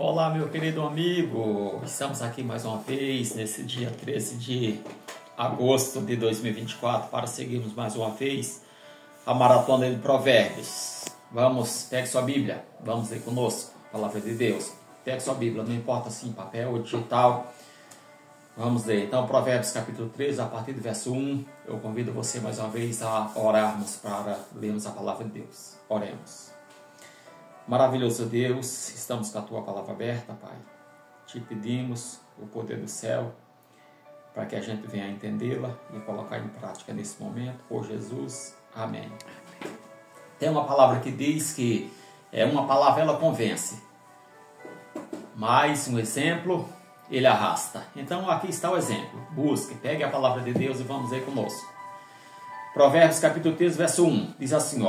Olá, meu querido amigo, estamos aqui mais uma vez nesse dia 13 de agosto de 2024 para seguirmos mais uma vez a maratona de Provérbios. Pegue sua Bíblia, vamos ler conosco a palavra de Deus. Pegue sua Bíblia, não importa se em papel ou digital. Vamos ler então Provérbios capítulo 13, a partir do verso 1. Eu convido você mais uma vez a orarmos para lermos a palavra de Deus. Oremos. Maravilhoso Deus, estamos com a Tua palavra aberta, Pai. Te pedimos o poder do céu para que a gente venha a entendê-la e colocar em prática nesse momento. Por Jesus, amém. Tem uma palavra que diz que uma palavra ela convence, mas um exemplo ele arrasta. Então aqui está o exemplo. Busque, pegue a palavra de Deus e vamos ler conosco. Provérbios capítulo 13, verso 1, diz assim,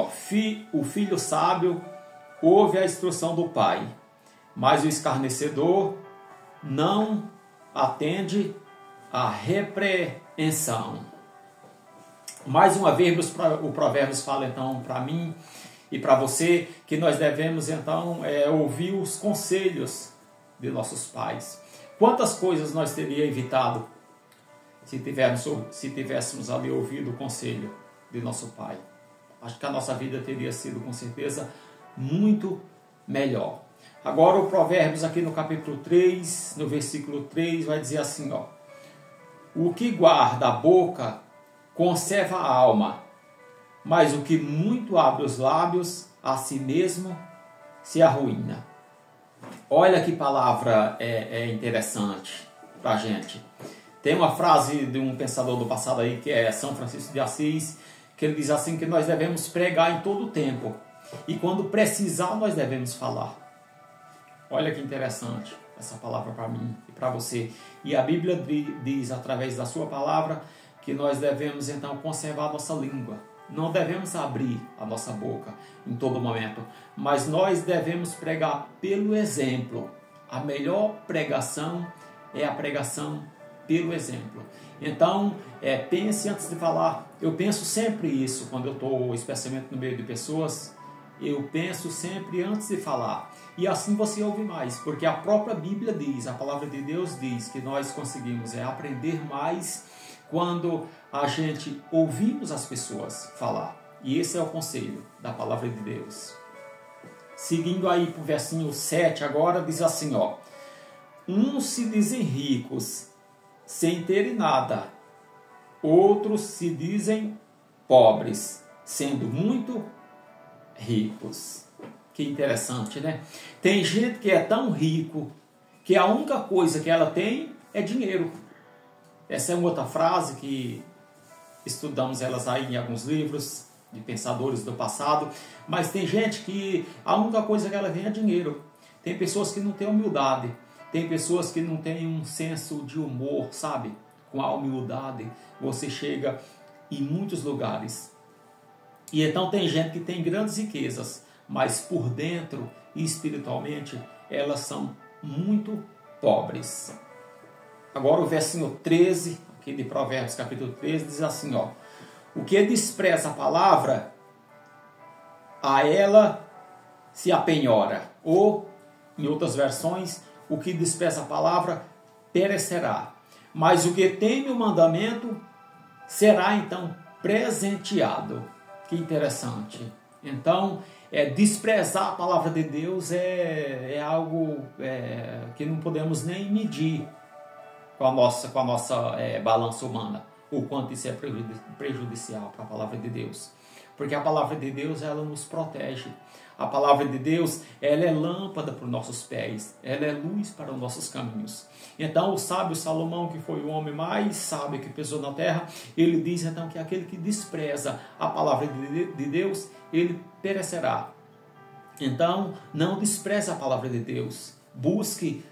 o filho sábio ouve a instrução do pai, mas o escarnecedor não atende à repreensão. Mais uma vez o Provérbios fala então para mim e para você que nós devemos então ouvir os conselhos de nossos pais. Quantas coisas nós teríamos evitado se tivéssemos ali ouvido o conselho de nosso pai? Acho que a nossa vida teria sido com certeza muito melhor. Agora o Provérbios aqui no capítulo 3, no versículo 3, vai dizer assim, o que guarda a boca conserva a alma, mas o que muito abre os lábios a si mesmo se arruína. Olha que palavra interessante para a gente. Tem uma frase de um pensador do passado aí, que é São Francisco de Assis, que ele diz assim, que nós devemos pregar em todo o tempo. E quando precisar, nós devemos falar. Olha que interessante essa palavra para mim e para você. E a Bíblia diz, através da sua palavra, que nós devemos então conservar a nossa língua. Não devemos abrir a nossa boca em todo momento, mas nós devemos pregar pelo exemplo. A melhor pregação é a pregação pelo exemplo. Então, pense antes de falar. Eu penso sempre isso, quando eu estou, especialmente no meio de pessoas. Eu penso sempre antes de falar. E assim você ouve mais. Porque a própria Bíblia diz, a palavra de Deus diz que nós conseguimos aprender mais quando a gente ouvimos as pessoas falar. E esse é o conselho da palavra de Deus. Seguindo aí para o versinho 7 agora, diz assim, uns se dizem ricos sem terem nada. Outros se dizem pobres, sendo muito ricos. Que interessante, né? Tem gente que é tão rico que a única coisa que ela tem é dinheiro. Essa é uma outra frase que estudamos elas aí em alguns livros de pensadores do passado. Mas tem gente que a única coisa que ela tem é dinheiro. Tem pessoas que não têm humildade. Tem pessoas que não têm um senso de humor, sabe? Com a humildade você chega em muitos lugares. E então tem gente que tem grandes riquezas, mas por dentro e espiritualmente elas são muito pobres. Agora o versinho 13, aqui de Provérbios capítulo 13, diz assim, o que despreza a palavra, a ela se apenhora. Ou, em outras versões, o que despreza a palavra perecerá. Mas o que teme o mandamento será então presenteado. Que interessante. Então, desprezar a palavra de Deus é algo que não podemos nem medir com a nossa balança humana, o quanto isso é prejudicial para a palavra de Deus. Porque a palavra de Deus, ela nos protege. A palavra de Deus, ela é lâmpada para os nossos pés, ela é luz para os nossos caminhos. Então o sábio Salomão, que foi o homem mais sábio que pisou na terra, ele diz então que aquele que despreza a palavra de Deus, ele perecerá. Então não despreze a palavra de Deus. Busque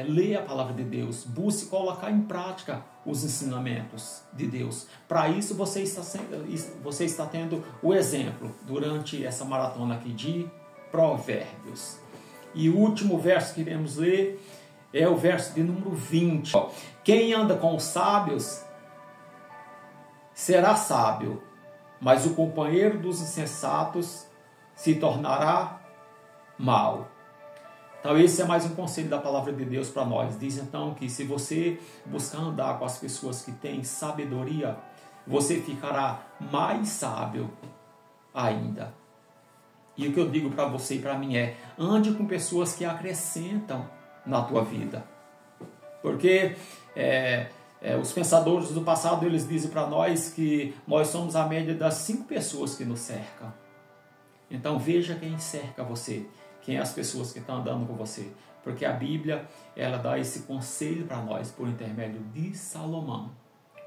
ler a palavra de Deus, busque colocar em prática os ensinamentos de Deus. Para isso você está tendo o exemplo durante essa maratona aqui de Provérbios. E o último verso que iremos ler é o verso de número 20. Quem anda com os sábios será sábio, mas o companheiro dos insensatos se tornará mau. Então esse é mais um conselho da palavra de Deus para nós. Diz então que se você buscar andar com as pessoas que têm sabedoria, você ficará mais sábio ainda. E o que eu digo para você e para mim é: ande com pessoas que acrescentam na tua vida. Porque os pensadores do passado, eles dizem para nós que nós somos a média das 5 pessoas que nos cercam. Então veja quem cerca você, quem é as pessoas que estão andando com você. Porque a Bíblia, ela dá esse conselho para nós por intermédio de Salomão.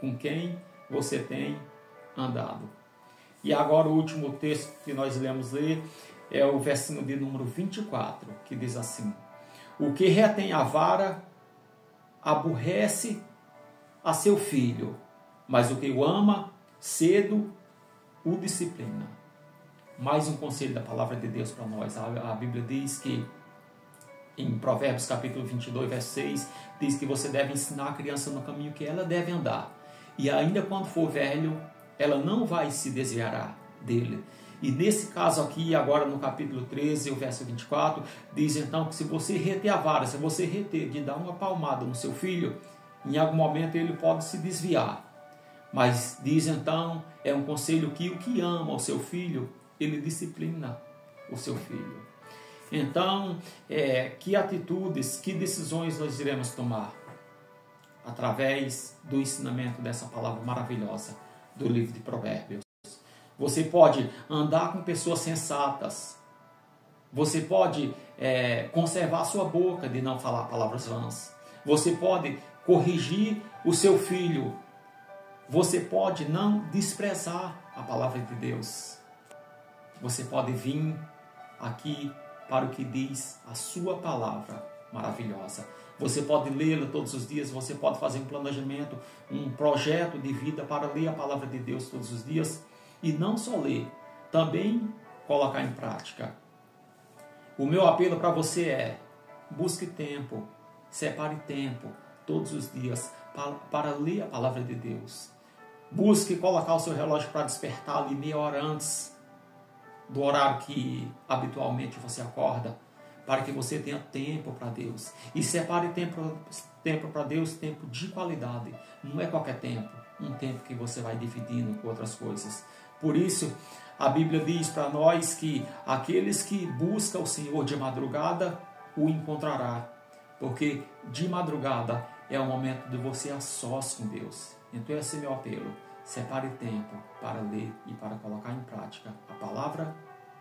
Com quem você tem andado. E agora o último texto que nós iremos ler é o versículo de número 24, que diz assim: o que retém a vara aborrece a seu filho, mas o que o ama cedo o disciplina. Mais um conselho da palavra de Deus para nós. A Bíblia diz que em Provérbios capítulo 22, verso 6, diz que você deve ensinar a criança no caminho que ela deve andar. E ainda quando for velho, ela não vai se desviar dele. E nesse caso aqui, agora no capítulo 13, o verso 24, diz então que se você reter a vara, se você reter de dar uma palmada no seu filho, em algum momento ele pode se desviar. Mas diz então, é um conselho que o que ama o seu filho, ele disciplina o seu filho. Então, que atitudes, que decisões nós iremos tomar? Através do ensinamento dessa palavra maravilhosa do livro de Provérbios. Você pode andar com pessoas sensatas. Você pode conservar a sua boca de não falar palavras vãs. Você pode corrigir o seu filho. Você pode não desprezar a palavra de Deus. Você pode vir aqui para o que diz a sua palavra maravilhosa. Você pode lê-la todos os dias, você pode fazer um planejamento, um projeto de vida para ler a palavra de Deus todos os dias. E não só ler, também colocar em prática. O meu apelo para você é: busque tempo, separe tempo todos os dias para ler a palavra de Deus. Busque colocar o seu relógio para despertar ali meia hora antes do horário que habitualmente você acorda, para que você tenha tempo para Deus. E separe tempo para Deus, tempo de qualidade. Não é qualquer tempo, um tempo que você vai dividindo com outras coisas. Por isso, a Bíblia diz para nós que aqueles que buscam o Senhor de madrugada, o encontrará. Porque de madrugada é o momento de você a sós com Deus. Então esse é meu apelo. Separe tempo para ler e para colocar em prática a palavra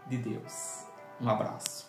de Deus. Um abraço.